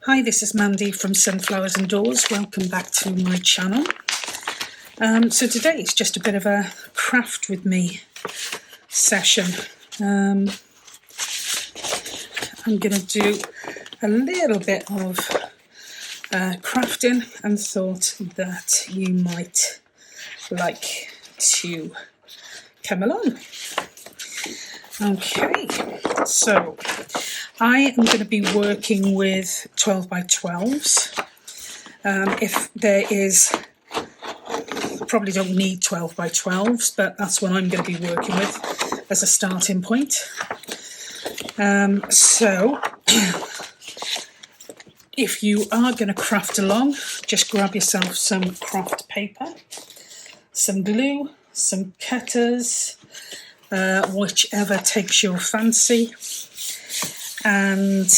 Hi, this is Mandy from Sunflowers and Doors. Welcome back to my channel. So today it's just a bit of a craft with me session. I'm going to do a little bit of crafting and thought that you might like to come along. Okay, so I am going to be working with 12 by 12s. If there is, probably don't need 12 by 12s, but that's what I'm going to be working with as a starting point. So if you are going to craft along, just grab yourself some craft paper, some glue, some cutters, whichever takes your fancy. And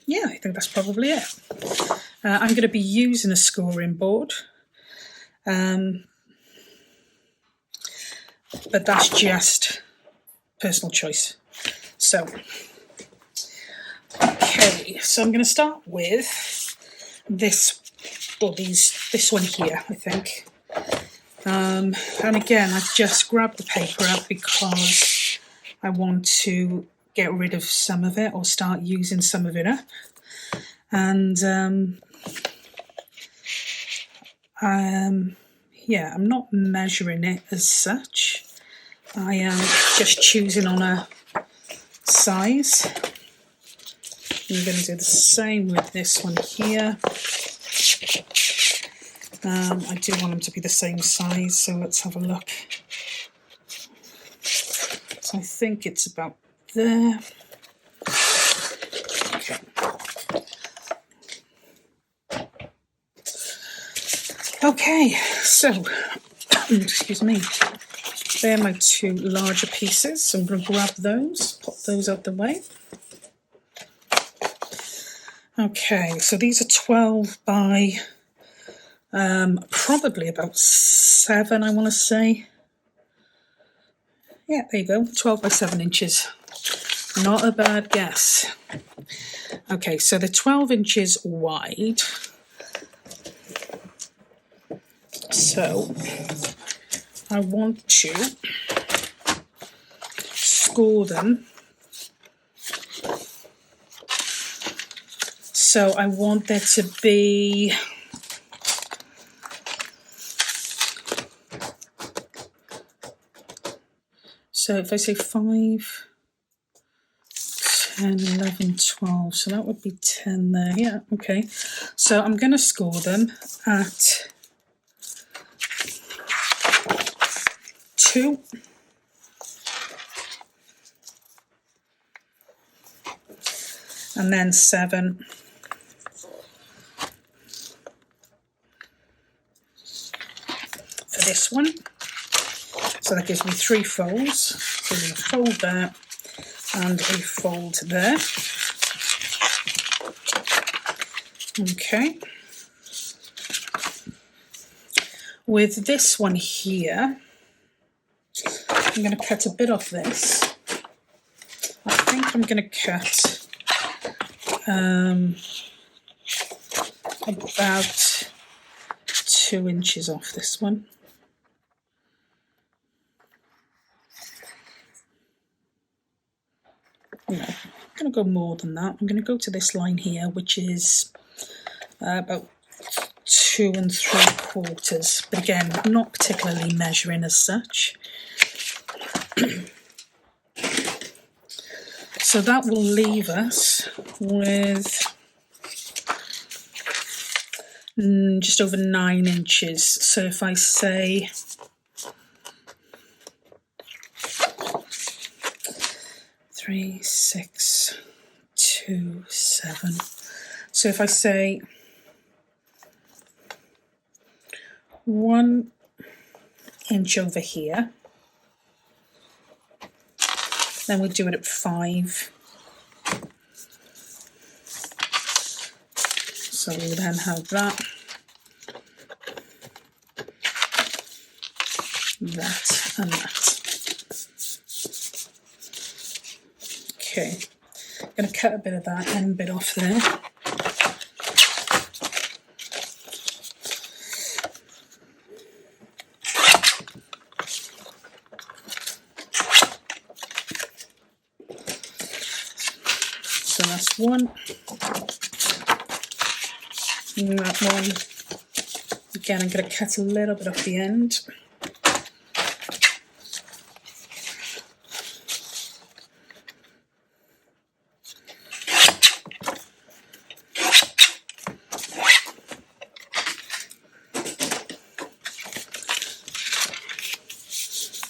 yeah, I think that's probably it. I'm going to be using a scoring board, but that's just personal choice. So, okay, so I'm going to start with this, or this one here, I think. And again, I've just grabbed the paper out because I want to get rid of some of it or start using some of it up. And yeah, I'm not measuring it as such. I am just choosing on a size. I'm going to do the same with this one here. I do want them to be the same size, so let's have a look. So I think it's about there. Okay. Okay, so, excuse me, they're my two larger pieces, so I'm going to grab those, pop those out the way. Okay, so these are 12 by probably about 7, I want to say. Yeah, there you go, 12 by 7 inches. Not a bad guess. Okay, so they're 12 inches wide. So I want to score them. So I want there to be so if I say 5, 10, 11, 12, so that would be 10 there. Yeah, okay. So I'm going to score them at 2. And then 7. For this one. So that gives me 3 folds. So there's a fold there and a fold there. Okay. With this one here, I'm going to cut a bit off this. I think I'm going to cut about 2 inches off this one. No, I'm going to go more than that. I'm going to go to this line here, which is about 2 3/4. But again, I'm not particularly measuring as such. So that will leave us with just over 9 inches. So if I say 3, 6, 2, 7. So if I say 1 inch over here, then we do it at 5. So we then have that, that, and that. Okay, going to cut a bit of that end bit off there. So that's one. And that one. Again, I'm going to cut a little bit off the end.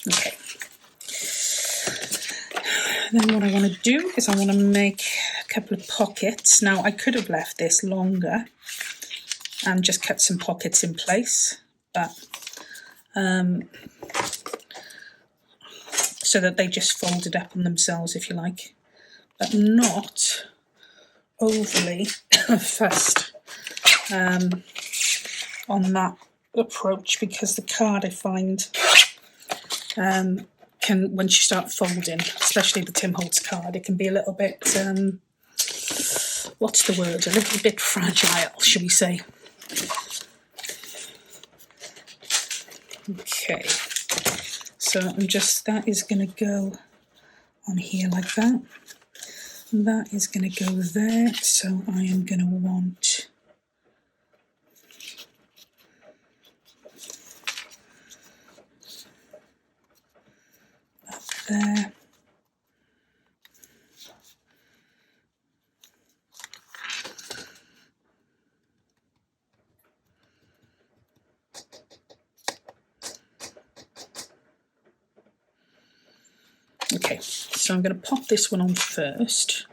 Okay. Then what I want to do is I want to make a couple of pockets. Now I could have left this longer and just cut some pockets in place, but so that they just folded up on themselves, if you like, but not overly fussed on that approach, because the card, I find, can, once you start folding, especially the Tim Holtz card, it can be a little bit, what's the word, a little bit fragile, shall we say. Okay, so I'm just, that is going to go on here like that. And that is going to go there, so I am going to want up there. Okay, so I'm going to pop this one on first.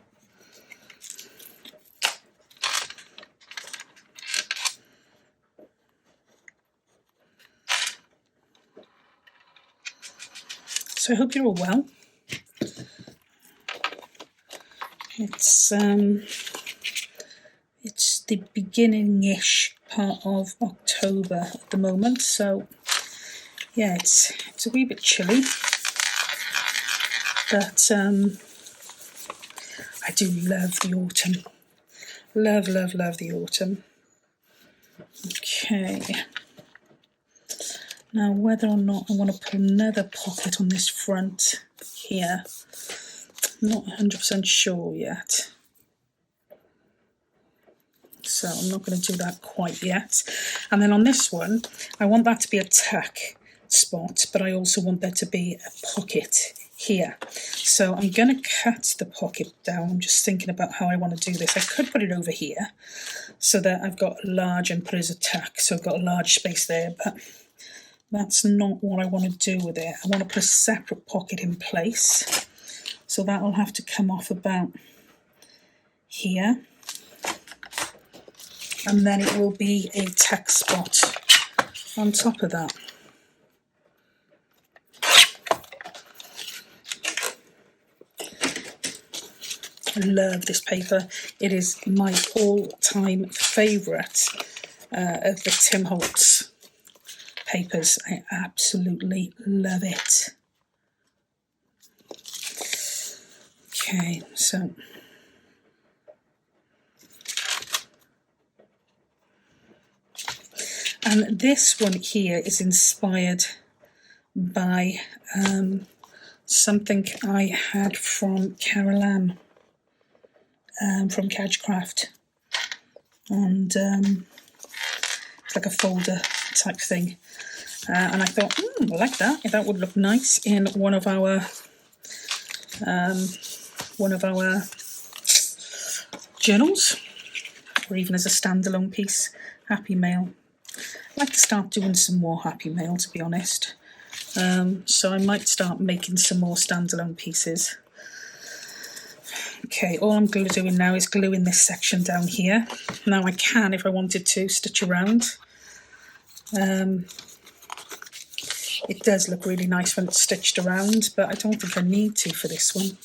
So I hope you're all well. It's the beginning-ish part of October at the moment, so yeah, it's a wee bit chilly. But I do love the autumn. Love, love, love the autumn. Okay. Now, whether or not I want to put another pocket on this front here, I'm not 100% sure yet. So I'm not going to do that quite yet. And then on this one, I want that to be a tuck spot, but I also want there to be a pocket here. So I'm going to cut the pocket down. I'm just thinking about how I want to do this. I could put it over here so that I've got large and put it as a tuck, so I've got a large space there, but that's not what I want to do with it. I want to put a separate pocket in place, so that will have to come off about here, and then it will be a tuck spot on top of that. I love this paper. It is my all-time favourite of the Tim Holtz papers. I absolutely love it. Okay, so and this one here is inspired by something I had from Carol Ann. From Cajcrafts, and it's like a folder type thing, and I thought, I like that. That would look nice in one of our journals, or even as a standalone piece. Happy Mail. I'd like to start doing some more Happy Mail, to be honest. So I might start making some more standalone pieces. Okay, all I'm doing now is gluing this section down here. Now I can, if I wanted to, stitch around. It does look really nice when it's stitched around, but I don't think I need to for this one,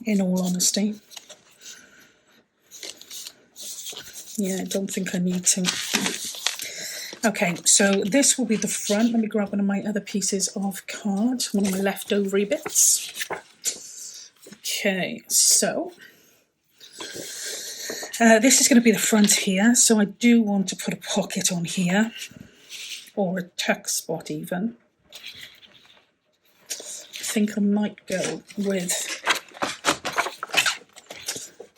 in all honesty. Yeah, I don't think I need to. Okay, so this will be the front. Let me grab one of my other pieces of card, one of my leftover bits. Okay, so this is going to be the front here, so I do want to put a pocket on here, or a tuck spot even. I think I might go with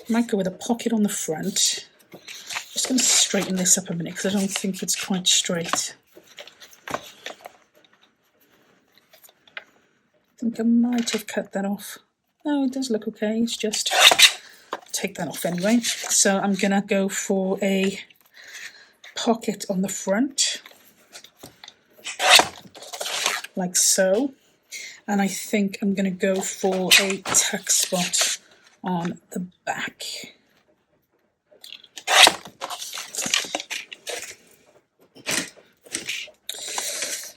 a pocket on the front. Just going to straighten this up a minute because I don't think it's quite straight. I think I might have cut that off. No, it does look okay. It's just take that off anyway. So I'm going to go for a pocket on the front, like so. And I think I'm going to go for a tuck spot on the back.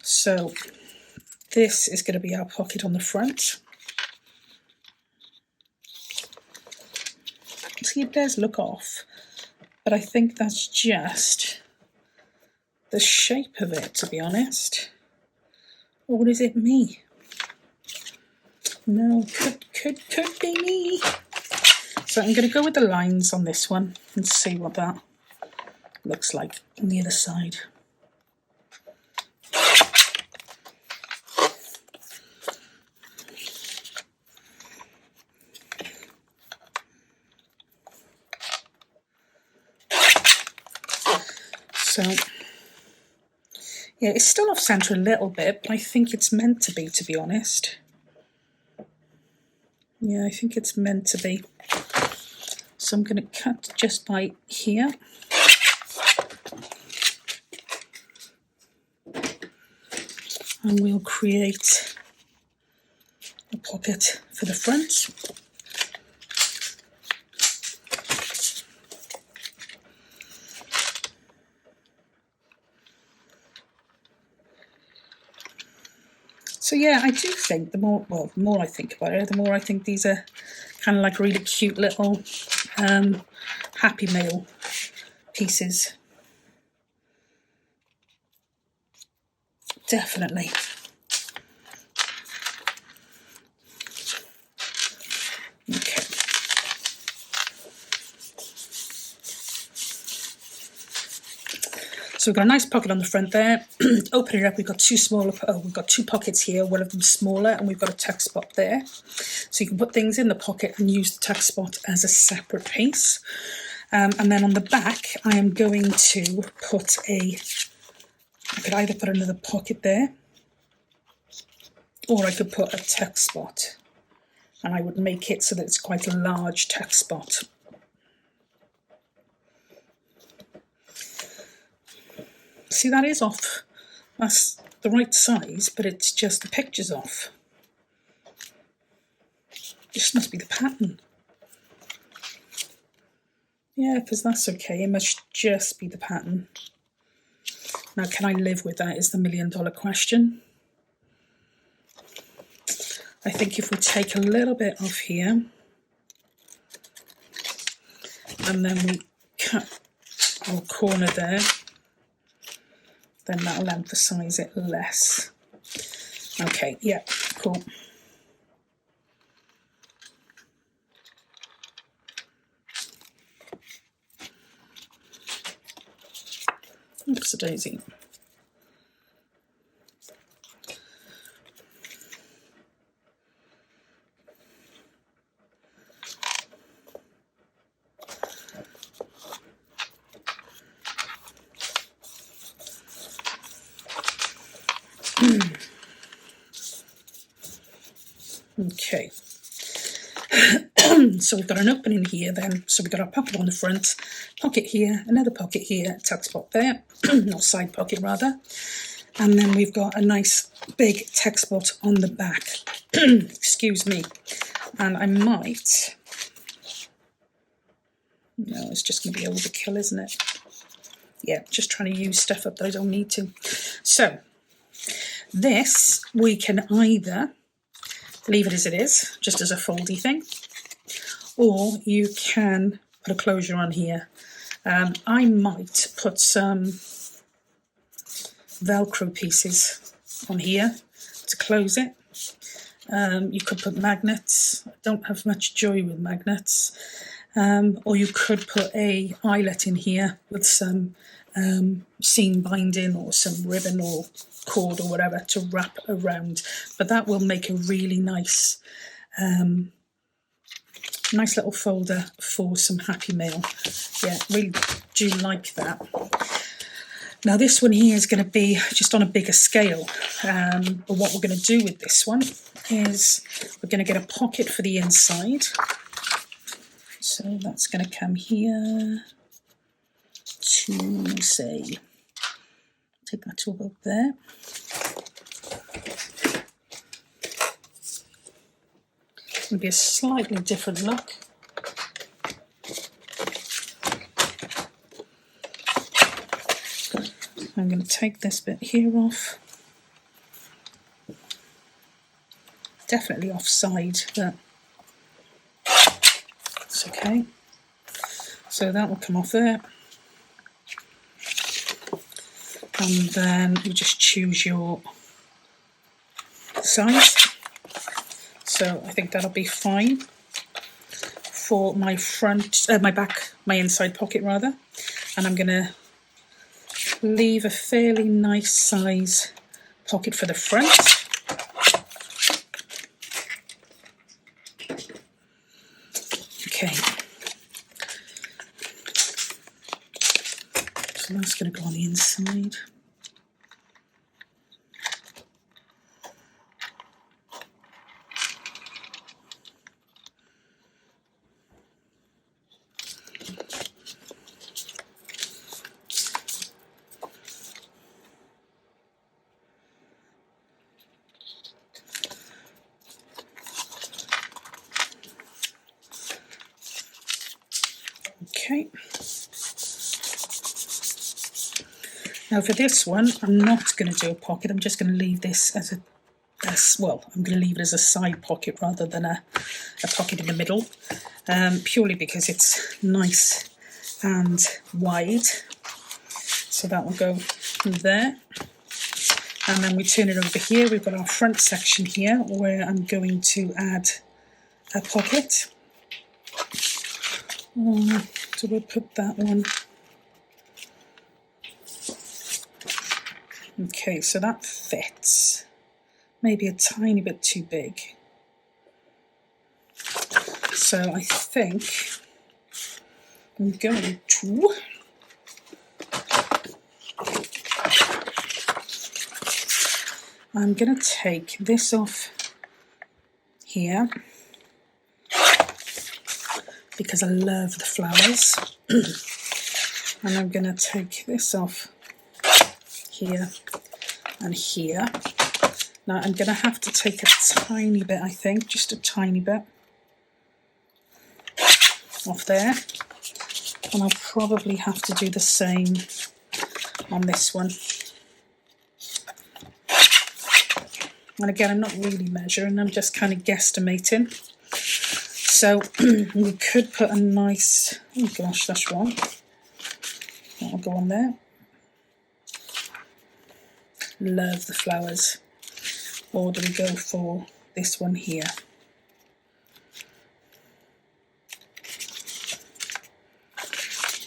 So this is going to be our pocket on the front. See, it does look off, but I think that's just the shape of it, to be honest. Or is it me? No, could be me. So I'm going to go with the lines on this one and see what that looks like on the other side. So, yeah, it's still off centre a little bit, but I think it's meant to be honest. Yeah, I think it's meant to be. So I'm going to cut just by here. And we'll create a pocket for the front. So yeah, I do think the more I think about it, the more I think these are kind of like really cute little Happy Meal pieces. Definitely. Okay. So we've got a nice pocket on the front there. Open it up, we've got we've got two pockets here, one of them smaller, and we've got a tuck spot there. So you can put things in the pocket and use the tuck spot as a separate piece. And then on the back, I am going to put I could either put another pocket there, or I could put a tuck spot. And I would make it so that it's quite a large tuck spot. See, that is off. That's the right size, but it's just the picture's off. This must be the pattern. Yeah, because that's okay. It must just be the pattern. Now, can I live with that is the million-dollar question. I think if we take a little bit off here, and then we cut our corner there, then that'll emphasise it less. Okay, yeah, cool. Oops, a daisy. Okay. So we've got an opening here then. So we've got our pocket on the front, pocket here, another pocket here, tuck spot there, or side pocket rather. And then we've got a nice big tuck spot on the back. Excuse me. And I might... No, it's just going to be overkill, isn't it? Yeah, just trying to use stuff up that I don't need to. So, this we can either leave it as it is, just as a foldy thing, or you can put a closure on here. I might put some Velcro pieces on here to close it, You could put magnets. I don't have much joy with magnets. Or you could put a eyelet in here with some seam binding or some ribbon or cord or whatever to wrap around. But that will make a really nice nice little folder for some happy mail. Yeah, really do like that. Now this one here is going to be just on a bigger scale, but what we're going to do with this one is we're going to get a pocket for the inside. So that's going to come here to, say, take that to about there. It's going to be a slightly different look. I'm going to take this bit here off. Definitely offside, but it's okay. So that will come off there. And then you just choose your size. So I think that'll be fine for my front, my inside pocket rather. And I'm going to leave a fairly nice size pocket for the front. Okay. So that's going to go on the inside. Okay. Now for this one, I'm not going to do a pocket. I'm just going to leave this as I'm going to leave it as a side pocket rather than a pocket in the middle, purely because it's nice and wide. So that will go there. And then we turn it over here. We've got our front section here where I'm going to add a pocket. So we'll put that one. Okay, so that fits. Maybe a tiny bit too big. So I think I'm going to take this off here because I love the flowers. And I'm going to take this off here and here. Now I'm going to have to take a tiny bit, I think, just a tiny bit off there. And I'll probably have to do the same on this one. And again, I'm not really measuring, I'm just kind of guesstimating. So we could put a nice, oh gosh, that's wrong. That'll go on there. Love the flowers. Or do we go for this one here?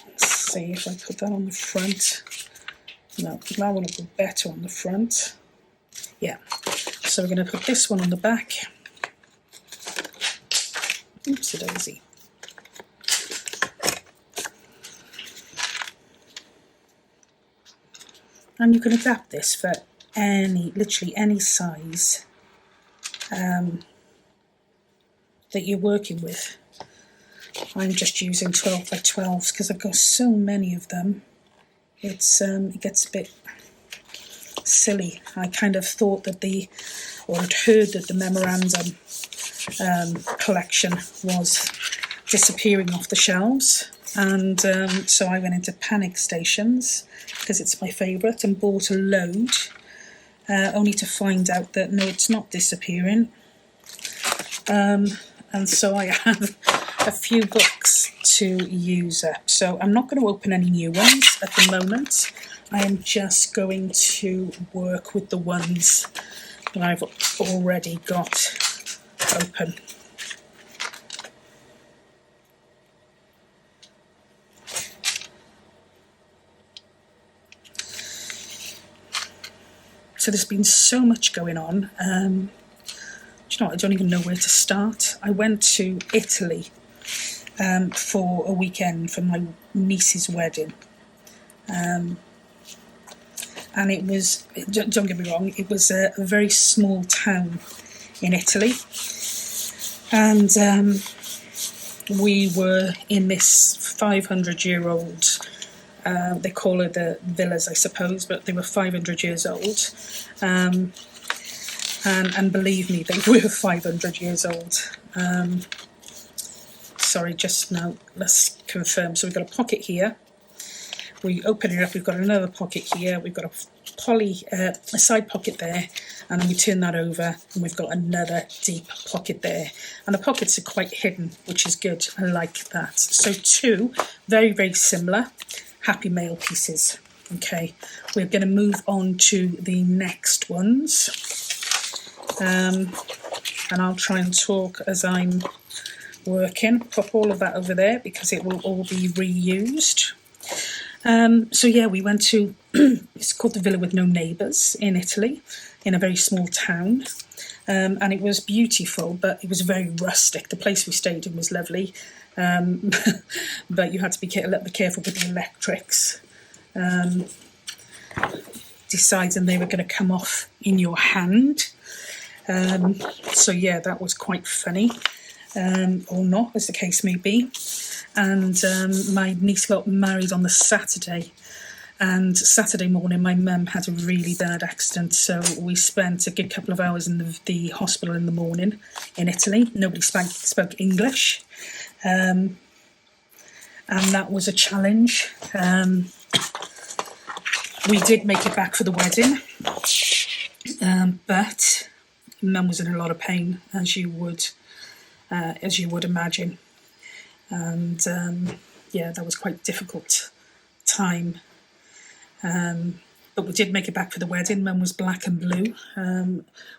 Let's see if I put that on the front. No, that one will go better on the front. Yeah. So we're going to put this one on the back. Oopsie-daisy. And you can adapt this for literally any size that you're working with. I'm just using 12 by 12s because I've got so many of them. It gets a bit silly. I kind of thought that I'd heard that the memorandum collection was disappearing off the shelves, and so I went into Panic Stations because it's my favourite and bought a load, only to find out that no, it's not disappearing. And so I have a few books to use up. So I'm not going to open any new ones at the moment. I am just going to work with the ones that I've already got open. So there's been so much going on. Do you know what? I don't even know where to start. I went to Italy for a weekend for my niece's wedding. And it was, don't get me wrong, it was a very small town in Italy. And we were in this 500-year-old, they call it the villas, I suppose, but they were 500 years old. And believe me, they were 500 years old. Sorry, just now, let's confirm. So we've got a pocket here. We open it up, we've got another pocket here. We've got a side pocket there, and then we turn that over, and we've got another deep pocket there. And the pockets are quite hidden, which is good. I like that. So two very, very similar Happy Mail pieces. Okay, we're going to move on to the next ones. And I'll try and talk as I'm working. Pop all of that over there because it will all be reused. So yeah, we went to, it's called the Villa with No Neighbours in Italy, in a very small town. And it was beautiful, but it was very rustic. The place we stayed in was lovely. But you had to be a little bit careful with the electrics. Deciding they were going to come off in your hand. So yeah, that was quite funny. Or not, as the case may be. And my niece got married on the Saturday. And Saturday morning, my mum had a really bad accident. So we spent a good couple of hours in the hospital in the morning in Italy. Nobody spoke English. And that was a challenge. We did make it back for the wedding. But mum was in a lot of pain, as you would imagine. And yeah, that was quite a difficult time. But we did make it back for the wedding. Mum was black and blue.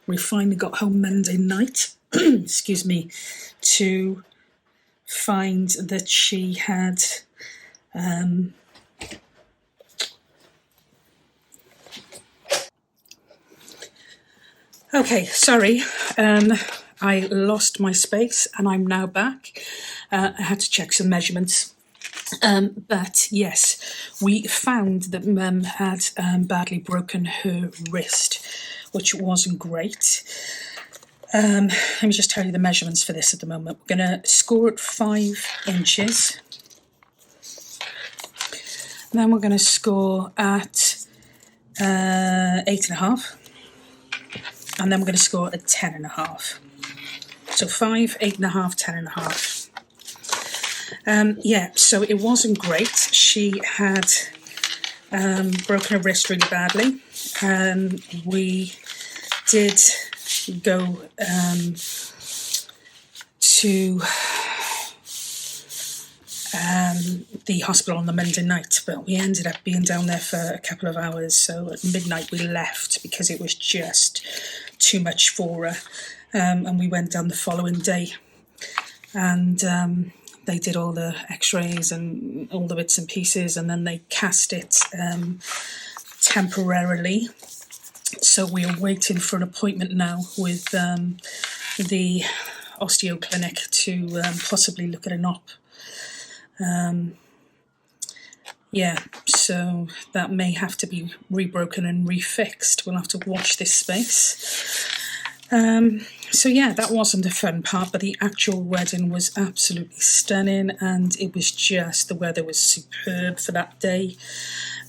We finally got home Monday night, excuse me, to find that she had okay, sorry. I lost my space and I'm now back. I had to check some measurements. But yes, we found that Mum had badly broken her wrist, which wasn't great. Let me just tell you the measurements for this at the moment. We're going to score at 5 inches. Then we're going to score at 8.5. And then we're going to score at 10.5. So 5, 8.5, 10.5. Yeah, so it wasn't great. She had broken her wrist really badly. We did go to the hospital on the Monday night, but we ended up being down there for a couple of hours. So at midnight we left because it was just too much for her. And we went down the following day, and they did all the x-rays and all the bits and pieces, and then they cast it temporarily. So we are waiting for an appointment now with the osteo clinic to possibly look at an op. Yeah, so that may have to be rebroken and refixed. We'll have to watch this space. So yeah, that wasn't a fun part, but the actual wedding was absolutely stunning, and it was just, the weather was superb for that day.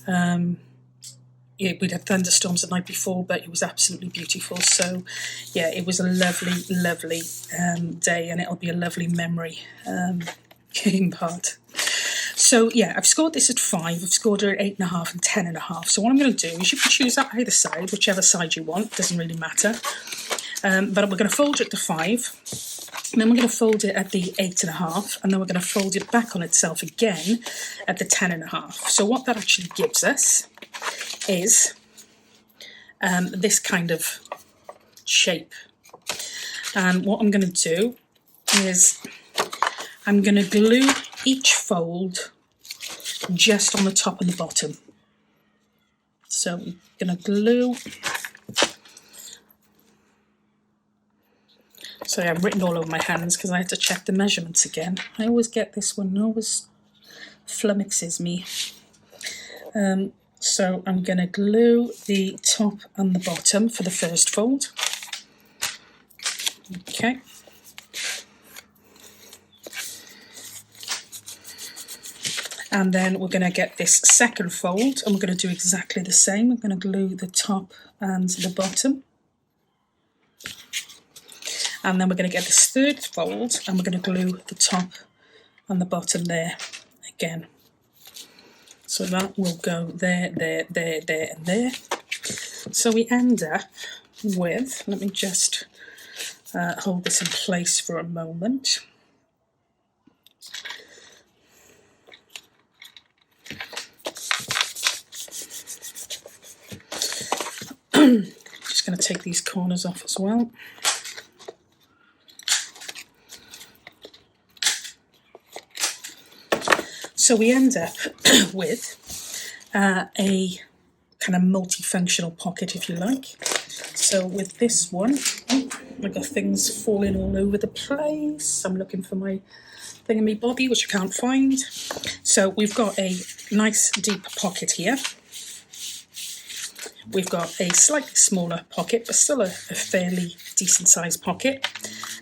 Yeah, we'd had thunderstorms the night before, but it was absolutely beautiful. So yeah, it was a lovely, lovely day, and it'll be a lovely memory in part. So yeah, I've scored this at 5, I've scored her at 8.5 and 10.5. So what I'm going to do is you can choose that either side, whichever side you want, doesn't really matter. But we're going to fold it to 5, and then we're going to fold it at the 8.5, and then we're going to fold it back on itself again at the 10.5. So what that actually gives us is this kind of shape. And what I'm going to do is I'm going to glue each fold just on the top and the bottom. So I'm going to glue. Sorry, I've written all over my hands because I had to check the measurements again. I always get this one, always flummoxes me. So I'm going to glue the top and the bottom for the first fold. Okay. And then we're going to get this second fold and we're going to do exactly the same. We're going to glue the top and the bottom. And then we're going to get this third fold and we're going to glue the top and the bottom there again. So that will go there, there, there, there, and there. So we end up with, let me just hold this in place for a moment. Just going to take these corners off as well. So we end up with a kind of multifunctional pocket, if you like. So with this one, I've got things falling all over the place. I'm looking for my thingamabobby, which I can't find. So we've got a nice deep pocket here. We've got a slightly smaller pocket, but still a fairly decent sized pocket.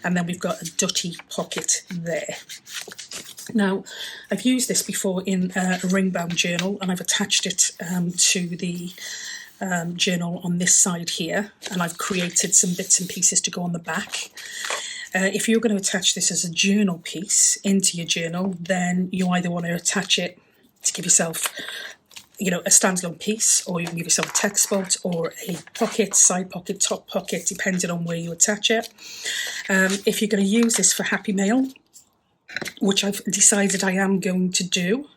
And then we've got a dutty pocket there. Now, I've used this before in a ring-bound journal, and I've attached it to the journal on this side here, and I've created some bits and pieces to go on the back. If you're going to attach this as a journal piece into your journal, then you either want to attach it to give yourself, you know, a standalone piece, or you can give yourself a text spot or a pocket, side pocket, top pocket, depending on where you attach it. If you're going to use this for Happy Mail, which I've decided I am going to do.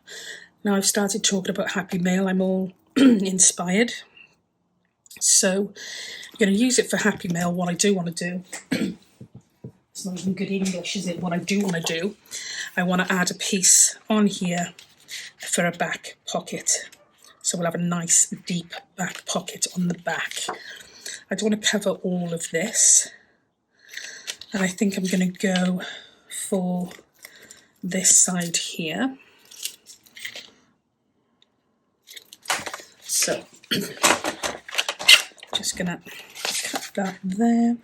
Now I've started talking about Happy Mail, I'm all inspired. So I'm going to use it for Happy Mail. What I do want to do, it's not even good English, is it? What I do want to do, I want to add a piece on here for a back pocket. So we'll have a nice deep back pocket on the back. I don't want to cover all of this. And I think I'm going to go for this side here. So just gonna cut that there.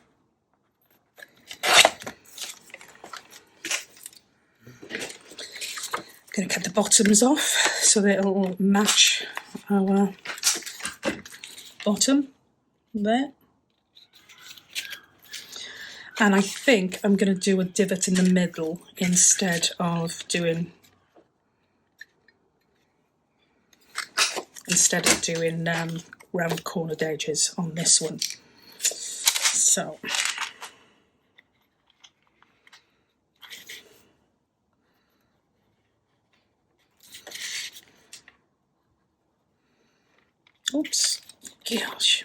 Gonna cut the bottoms off so that it'll match our bottom there. And I think I'm going to do a divot in the middle instead of doing round cornered edges on this one. So oops, gosh.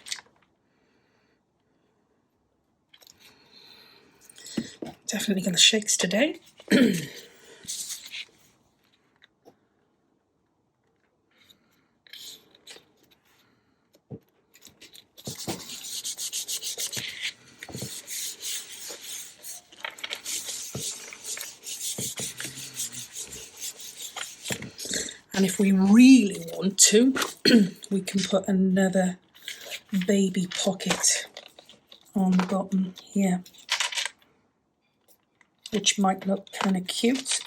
Definitely going to shakes today. And if we really want to, we can put another baby pocket on the bottom here, which might look kind of cute.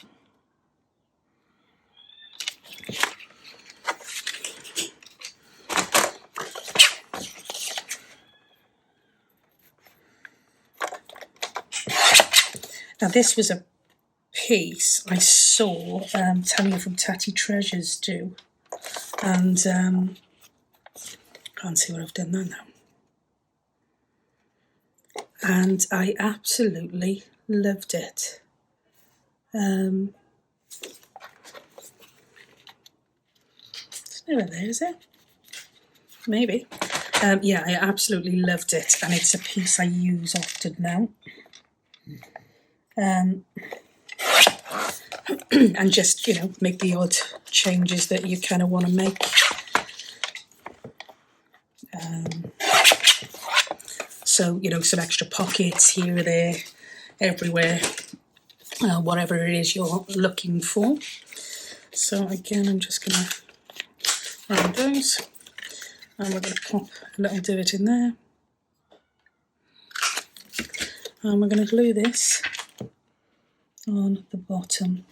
Now this was a piece I saw Tania from Tatty Treasures do, and can't see what I've done there now. And I absolutely loved it. It's never there, is it? Maybe. Yeah, I absolutely loved it, and it's a piece I use often now. and just, you know, make the odd changes that you kind of want to make. So, you know, some extra pockets here or there, everywhere, whatever it is you're looking for. So again, I'm just going to round those, and we're going to pop a little divot in there. And we're going to glue this on the bottom.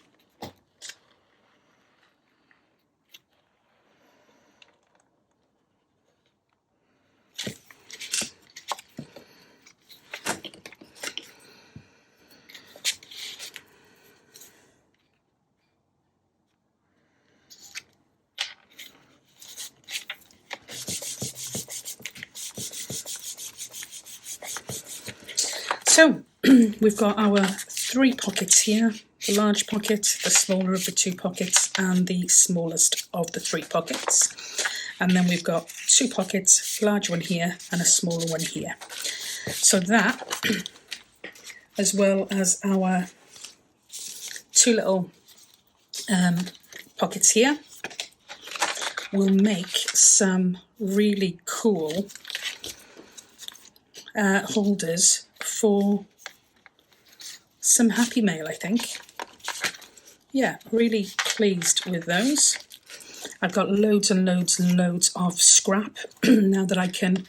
So we've got our 3 pockets here, the large pocket, the smaller of the 2 pockets, and the smallest of the 3 pockets. And then we've got 2 pockets, large one here and a smaller one here. So that, as well as our 2 little pockets here, will make some really cool holders for some Happy Mail, I think. Yeah, really pleased with those. I've got loads and loads and loads of scrap now that I can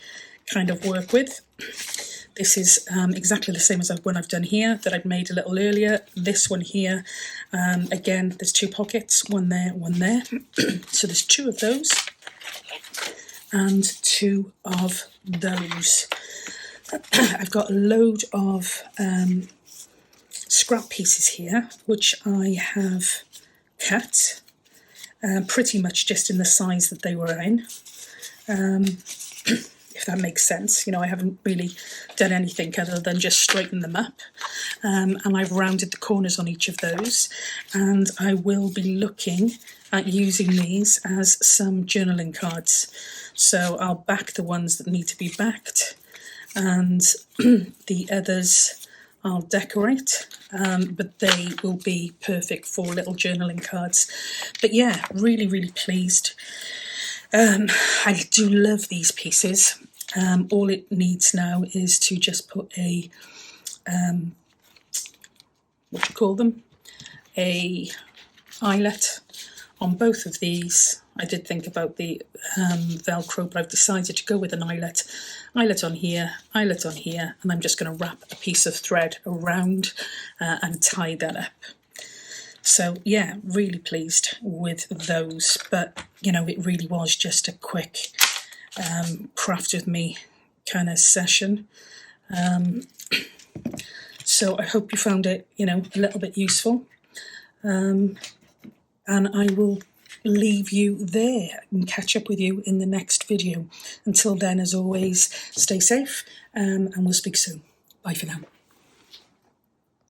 kind of work with. This is exactly the same as one I've done here that I'd made a little earlier. This one here, again, there's 2 pockets, one there, one there. So there's 2 of those and 2 of those. I've got a load of scrap pieces here, which I have cut pretty much just in the size that they were in, if that makes sense. You know, I haven't really done anything other than just straighten them up, and I've rounded the corners on each of those, and I will be looking at using these as some journaling cards. So I'll back the ones that need to be backed, and the others I'll decorate, but they will be perfect for little journaling cards. But yeah, really, really pleased. I do love these pieces. All it needs now is to just put a, what do you call them? A eyelet on both of these. I did think about the Velcro, but I've decided to go with an eyelet. Eyelet on here, eyelet on here, and I'm just going to wrap a piece of thread around and tie that up. So yeah, really pleased with those. But, you know, it really was just a quick craft with me kind of session. So I hope you found it, you know, a little bit useful. And I will leave you there and catch up with you in the next video. Until then, as always, stay safe, and we'll speak soon. Bye for now.